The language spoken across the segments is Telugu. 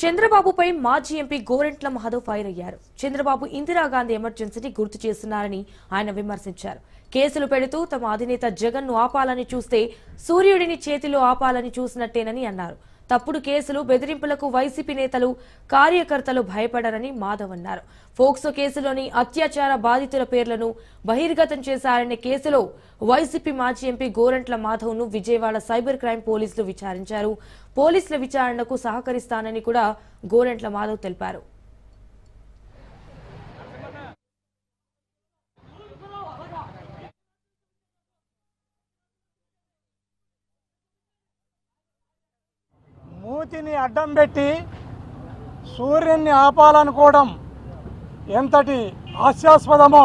చంద్రబాబుపై మాజీ ఎంపీ గోరెంట్ల మాధవ్ ఫైర్ అయ్యారు. చంద్రబాబు ఇందిరాగాంధీ ఎమర్జెన్సీని గుర్తు చేస్తున్నారని ఆయన విమర్శించారు. కేసులు పెడుతూ తమ అధినేత జగన్ను ఆపాలని చూస్తే సూర్యుడిని చేతిలో ఆపాలని చూసినట్టేనని అన్నారు. తప్పుడు కేసులు, బెదిరింపులకు వైసీపీ నేతలు, కార్యకర్తలు భయపడరని మాధవ్ అన్నారు. ఫోక్సో కేసులోని అత్యాచార బాధితుల పేర్లను బహిర్గతం చేశారనే కేసులో వైసీపీ మాజీ ఎంపీ గోరెంట్ల మాధవ్ను విజయవాడ సైబర్ క్రైమ్ పోలీసులు విచారించారు. పోలీసుల విచారణకు సహకరిస్తానని కూడా గోరెంట్ల మాధవ్ తెలిపారు. మూతిని అడ్డం పెట్టి సూర్యుని ఆపాలనుకోవడం ఎంతటి హాస్యాస్పదమో,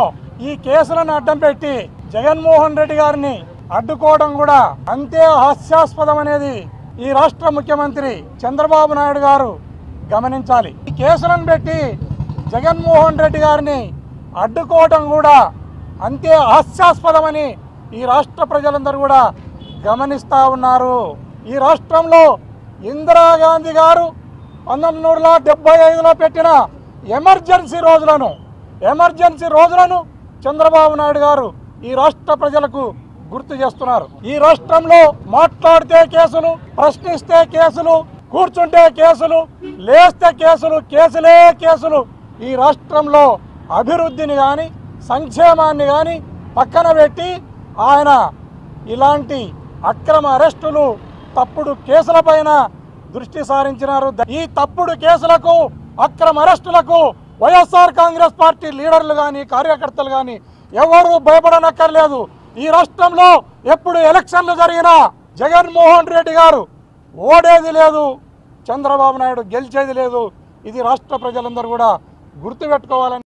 ఈ కేసులను అడ్డం పెట్టి జగన్మోహన్ రెడ్డి గారిని అడ్డుకోవడం కూడా అంతే హాస్యాస్పదం అనేది ఈ రాష్ట్ర ముఖ్యమంత్రి చంద్రబాబు నాయుడు గారు గమనించాలి. ఈ కేసులను పెట్టి జగన్మోహన్ రెడ్డి గారిని అడ్డుకోవడం కూడా అంతే హాస్యాస్పదమని ఈ రాష్ట్ర ప్రజలందరూ కూడా గమనిస్తూ ఉన్నారు. ఈ రాష్ట్రంలో ఇందిరాగాంధీ గారు 1975లో పెట్టిన ఎమర్జెన్సీ రోజులను చంద్రబాబు నాయుడు గారు ఈ రాష్ట్ర ప్రజలకు గుర్తు చేస్తున్నారు. ఈ రాష్ట్రంలో మాట్లాడితే కేసులు, ప్రశ్నిస్తే కేసులు, కూర్చుంటే కేసులు, లేస్తే కేసులు, కేసులే కేసులు. ఈ రాష్ట్రంలో అభివృద్ధిని కానీ సంక్షేమాన్ని కానీ పక్కన పెట్టి ఆయన ఇలాంటి అక్రమ అరెస్టులు, తప్పుడు కేసులపైన దృష్టి సారించినారు. ఈ తప్పుడు కేసులకు, అక్రమ అరెస్టులకు వైఎస్ఆర్ కాంగ్రెస్ పార్టీ లీడర్లు కానీ, కార్యకర్తలు కానీ ఎవరు భయపడనక్కర్లేదు. ఈ రాష్ట్రంలో ఎప్పుడు ఎలక్షన్లు జరిగినా జగన్మోహన్ రెడ్డి గారు ఓడేది లేదు, చంద్రబాబు నాయుడు గెలిచేది లేదు. ఇది రాష్ట్ర ప్రజలందరూ కూడా గుర్తుపెట్టుకోవాలని